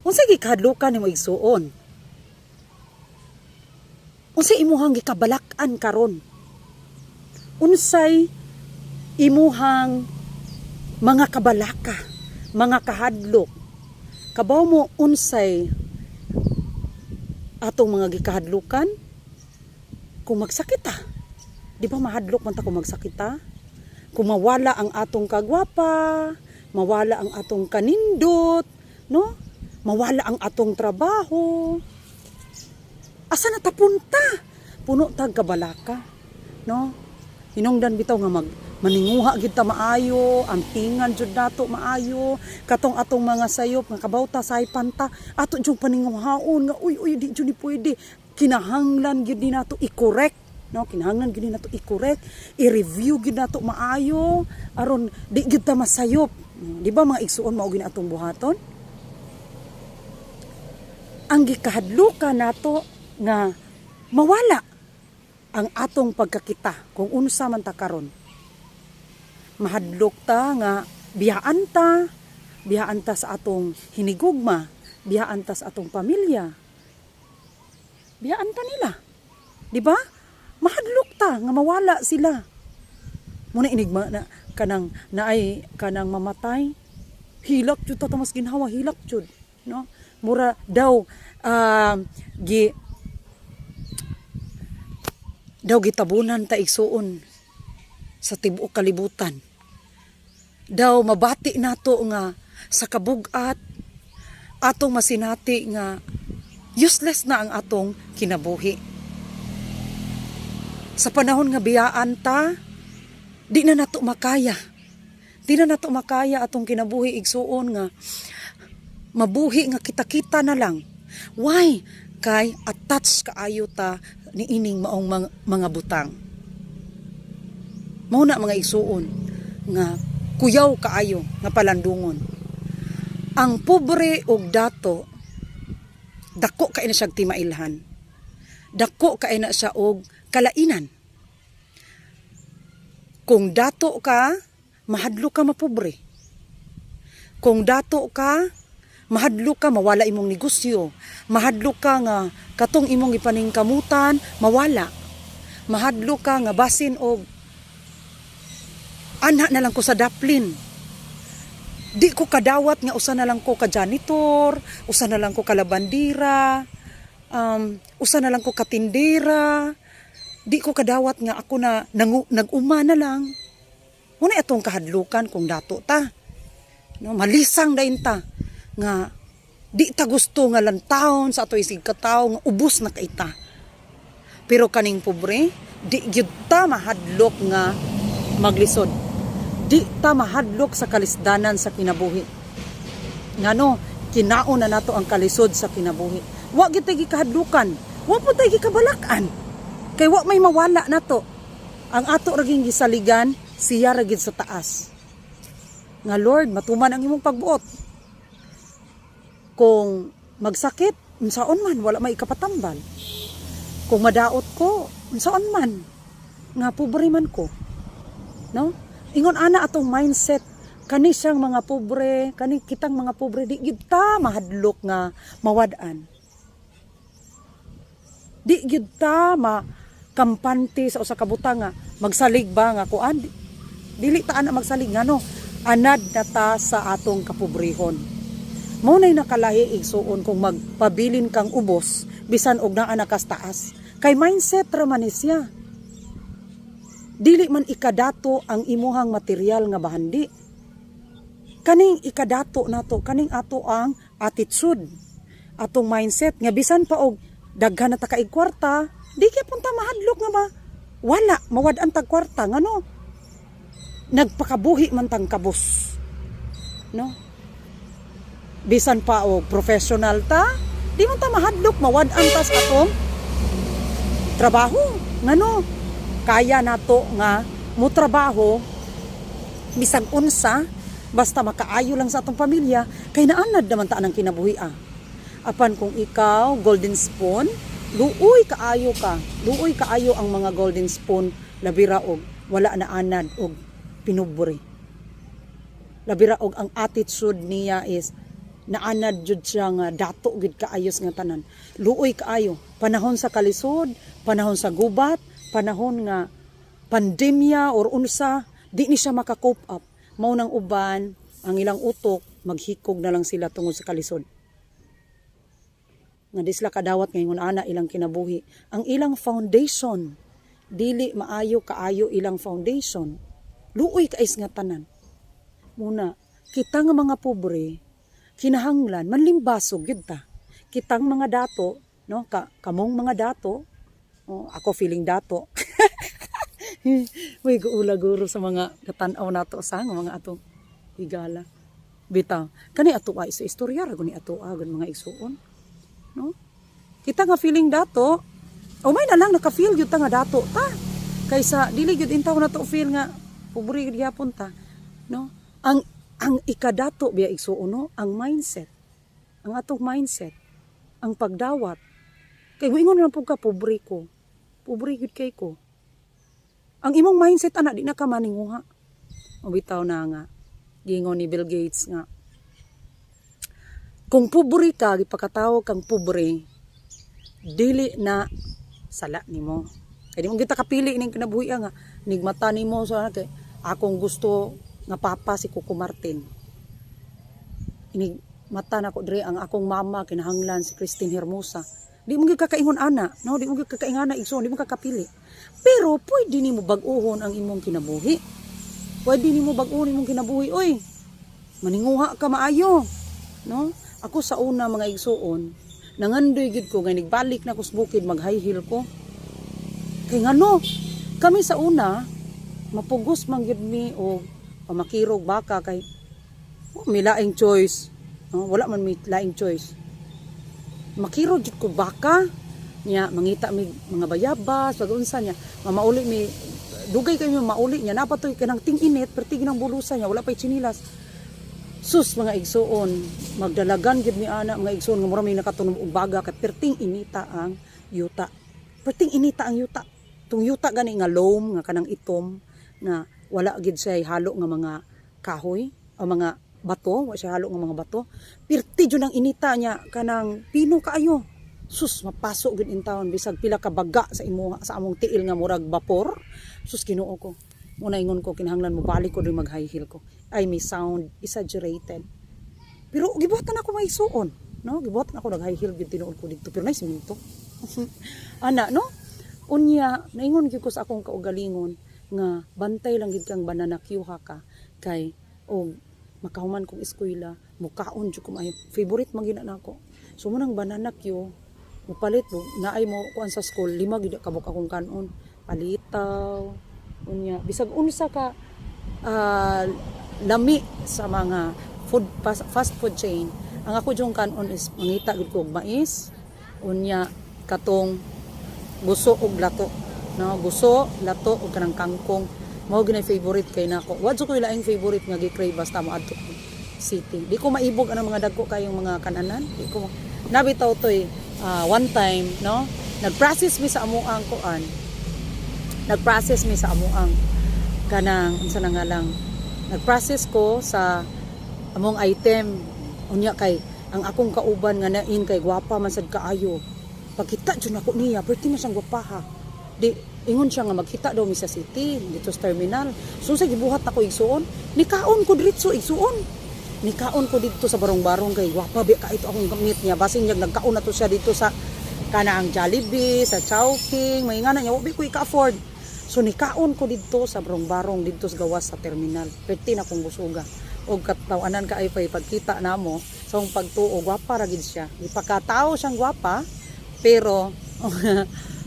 Unsay gikahadlukan nimo igsuon? Unsay imuhang gikabalakan karon? Unsay imuhang mga kabalaka, mga kahadlok? Kabaw mo unsay atong mga gikahadlukan? Kung magsakit ta, di ba mahadlok man ta kung magsakit ta? Kung mawala ang atong kagwapa, mawala ang atong kanindot, no? Mawala ang atong trabaho. Asa na ta punta? Puno tag kabalaka, no? Hinungdan bitaw nga maninguha gid ta maayo, ampingan jud nato maayo, katong atong mga sayop nga kabawta saypan ta, ato jud paninguhaon nga uy di jud ni pwede. Kinahanglan gid ni nato i-correct, no? Kinahanglan gid ni nato i-correct, i-review gid nato maayo aron di gid ta masayop. Di ba mga igsuon mao gid atong buhaton? Ang gikahadlukan nato nga mawala ang atong pagkakita kung unsa man ta karon. Mahadlok ta nga biyaan ta sa atong hinigugma, biyaan ta sa atong pamilya. Biyaan ta nila. Di ba? Mahadlok ta nga mawala sila. Muna inigma na kanang naay kanang mamatay. Hilak jud ta mas ginhawa, hilak jud, no? Mura daw gitabunan ta igsuon sa tibuok kalibutan. Daw mabati nato nga sa kabugat atong masinati nga useless na ang atong kinabuhi. Sa panahon nga biyaan ta, di na nato makaya. Di na nato makaya atong kinabuhi igsuon nga mabuhi nga kita-kita na lang. Why? Kay attach kaayo ta ni ining maong mga butang. Mao na mga igsuon nga kuyaw kaayo nga palandungon. Ang pobre og dato dako kay na siya timailhan. Dako kay na siya og kalainan. Kung dato ka, mahadlo ka mapobre. Kung dato ka, mahadlo ka mawala imong negosyo. Mahadlo ka nga katong imong ipaningkamutan mawala. Mahadlo ka nga basin og ana na lang ko sa daplin. Di ko kadawat nga usa na lang ko ka janitor, usa na lang ko kalabandira, usa na lang ko katindera. Di ko kadawat nga ako na nag-uma na lang. Muna atong kahadlukan kung dato ta. No, malisang dayon ta nga di ta gusto nga lantawon sa ato isig katawo nga ubos na kaita. Pero kaning pobre, di gyud ta mahadlok nga maglisod. Di ta mahadlok sa kalisdanan sa kinabuhi. Ngano, kinaon na nato ang kalisod sa kinabuhi. Wa gyud tay gikahadlukan, wa pud tay gikabalakan. Kay wa may mawala nato. Ang ato raging gisaligan, siya ragid sa taas. Nga Lord, matuman ang imong pagbuot. Kung magsakit, unsaon man, wala may ikapatambal. Kung madaot ko, unsaon man, nga pobre man ko. No? Ingon ana atong mindset, kani siyang mga pobre, kani kitang mga pobre, di gyud ta mahadlok nga mawadaan. Di gyud ta makampante sa usa ka butang nga magsalig ba nga kuan. Dili ta ana magsalig ngano, anad na ta sa atong kapobrehon. Mao nay nakalahi igsuon kung magpabilin kang ubos bisan og naa na kas taas. Kay mindset ra man siya. Dili man ikadato ang imuhang material nga bahandi. Kaning ikadato nato, kaning ato ang attitude, atong mindset nga bisan pa og daghan na ta kaig kwarta, di kay punta mahadlok nga ba? Wala mawad-an tag kwarta ngano? Nagpakabuhi man tang kabus. No? Bisan pa og professional ta, di man ta mahadlok mawad-an ta sa atong trabaho. Ngano? Kaya nato nga mo trabaho bisag unsa basta makaayo lang sa atong pamilya kay naanad naman ta nang kinabuhi. Apan kung ikaw golden spoon, luoy kaayo ka. Luoy kaayo ang mga golden spoon labira og wala na anad og pinuburi. Labira og ang attitude niya is naanad jud siya nga dato gid kaayos nga tanan. Luoy kaayo. Panahon sa kalisod, panahon sa gubat, panahon nga pandemya or unsa, di ni siya maka-cope up. Mao nang uban ang ilang utok maghikog na lang sila tungod sa kalisod. Nga di sila kadawat ngayon ana ilang kinabuhi. Ang ilang foundation dili maayo kaayo ilang foundation. Luoy kaayos nga tanan. Muna, kita nga mga pobre, kinahanglan, manlimbasog yun ta. Kitang mga dato, no? Kamong mga dato, ako feeling dato. Uy, guula guro sa mga katanaw nato sa mga atong higala. Bitaw, kani ato ay sa istorya, rago ni ato agon mga igsuon. No? Kita nga feeling dato, may na lang naka-feel yun ta nga dato ta. Kaysa, dili yun intaw na to feel nga, pobre yun yapon ta. No? Ang ikadato biya igsuon no, ang mindset. Ang atong mindset, ang pagdawat. Kay moingon lang pud ka pobre ko. Pobre gud kay ko. Ang imong mindset ana di na ka maninguha. O bitaw na nga gingon ni Bill Gates nga kung pobre ka gipakatawag kang pobre dili na sala nimo. Kay di mo kita kapili ning kinabuhi nga nigmata nimo sa kay akong gusto nga papa si Coco Martin. Inig mata na ko dre ang akong mama kinahanglan si Christine Hermosa. Di mo gyud kakaingon ana, no? Di mo gyud kakaingana igsoon, di mo kakapili. Pero pwede nimo bag-ohon ang imong kinabuhi. Pwede nimo bag-ohon imong kinabuhi, oy. Maninguha ka maayo, no? Ako sa una mga igsoon, nangandoy gyud ko nga nigbalik na ko sa bukid mag-high heel ko. Kay ngano? Kami sa una mapugos man gyud mi o pamakirog baka kay may laing choice. Wala man may laing choice. Makirog jud ko baka niya mangita mi mga bayabas wag unsa niya mamauli mi dugay kayo mauli niya napatoy kanang ting-init pertig nang bulusan niya wala pay chinilas. Sus mga igsoon magdalagan gid mi ana mga igsoon nga mura may nakatunog og baga kay perting inita ang yuta. Perting inita ang yuta. Tung yuta gani nga loam nga kanang itom nga wala gid siya halo nga mga kahoy o mga bato, wala siya halo nga mga bato. Pirti jud ang inita niya kanang pino kaayo. Sus mapasok gid in taon bisag pila ka baga sa imo sa among tiil nga murag vapor. Sus Ginoo ko. Muna ingon ko kinahanglan mo balik ko rin mag high heel ko. Ay may sound exaggerated. Pero gibuhatan ako may suon, no? Gibuhatan ako nag high heel gid tinuod ko didto pero nay siminto. Ana no? Unya naingon gyud ko sa akong kaugalingon nga bantay lang gid kang banana queue ka kay og makahuman kong eskwela mukaon jud ko maayo favorite man gid nako so munang banana queue mupalit mo naay mo kuan sa school 5 gid kabuk akong kanon palitaw unya bisag unsa ka lami sa mga fast food chain ang ako jung kanon is mangita gid ko og mais unya katong guso og lato no guso lato ug kanang kangkong mao ginay favorite kay nako wadso ko ilaing favorite nga gi-crave basta mo adto city di ko maibog ang mga dagko kayong mga kananan di ko nabitaw toy one time no nagprocess mi sa amuang kuan nagprocess mi sa amuang kanang unsa na nga lang nagprocess ko sa among item unya kay ang akong kauban nga nain kay gwapa man sad kaayo pagkita jud nako niya perti man siyang gwapaha di ingon siya nga magkita daw mi sa city dito sa terminal so sa gibuhat ako igsuon nikaon ko diretso igsuon nikaon ko dito sa barong-barong kay wapa bi ka ito akong gamit niya basin niya nagkaon na to siya dito sa kanaang Jollibee sa Chowking may ngana niya wabi ko i-afford so nikaon ko dito sa barong-barong dito sa gawas sa terminal perti na kong busuga og katawanan ka ay pagkita namo sa so, pagtuo gwapa ra gid siya ipakatao siyang gwapa pero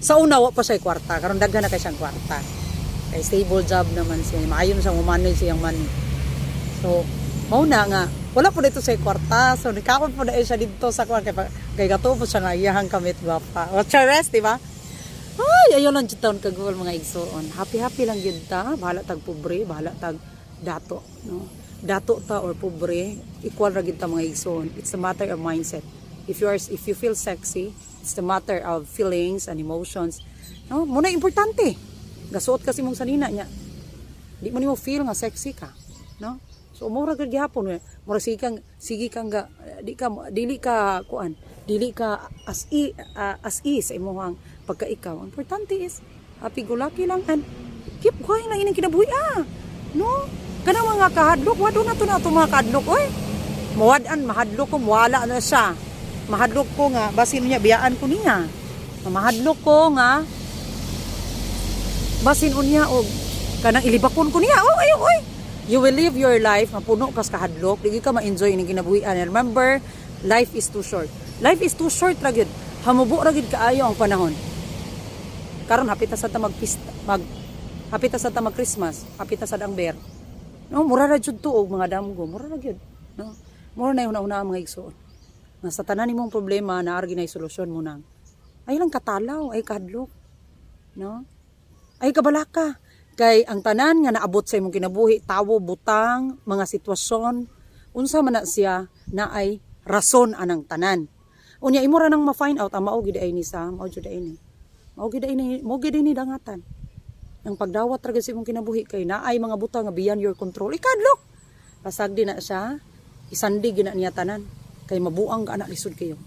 sa una wa pa siya kwarta karon daghan na kay siyang kwarta kay stable job naman siya maayo na siyang manage siyang money so mao na nga wala po dito sa kwarta so nikakon po na siya dito sa kwarta kay gato po siya nga iyahang kamit gwapa what's your rest diba ay ayo lang jud taon kagol mga igsoon happy lang gyud ta bahala tag pobre bahala tag dato no dato ta or pobre equal ra gyud ta mga igsoon it's a matter of mindset if you feel sexy it's the matter of feelings and emotions no muna importante gasuot kasi mong sanina nya di mo nimo feel nga sexy ka no So mura gid gihapon mura sige kang ga dili ka kuan dili ka as is sa imong pagkaikaw. Importante is happy go lucky lang and keep going lang ining kinabuhi no kanang mga kahadlok wado na to mga kahadlok oy muwad-an mahadlok ko wala na siya mahadlok ko nga basin niya biyaan ko niya mahadlok ko nga basin unya og kanang ilibakon ko niya oy you will live your life nga puno kas kahadlok dili ka ma-enjoy ning kinabuhian. Remember, life is too short ra gyud hamubo ra gyud kaayo ang panahon karon hapit sa ta hapit sa ta mag Christmas hapit sa ang bear no mura ra jud tuog mga damgo mura ra gyud no mura na una mga igsoon nga sa tanan nimong problema naa ginay solusyon mo nang ay lang katalaw ay kahadlok no ay kabalaka kay ang tanan nga naabot sa imong kinabuhi tawo butang mga sitwasyon unsa man na siya na ay rason anang tanan unya imo ra nang ma-find out ang mao gid ay ni sa mao jud ay ni mao gid ni dangatan ang pagdawat ra gid sa imong kinabuhi kay naay mga butang nga beyond your control ikadlok pasagdi na siya isandig gina niya tanan kay mabuang ka anak lisod kayo.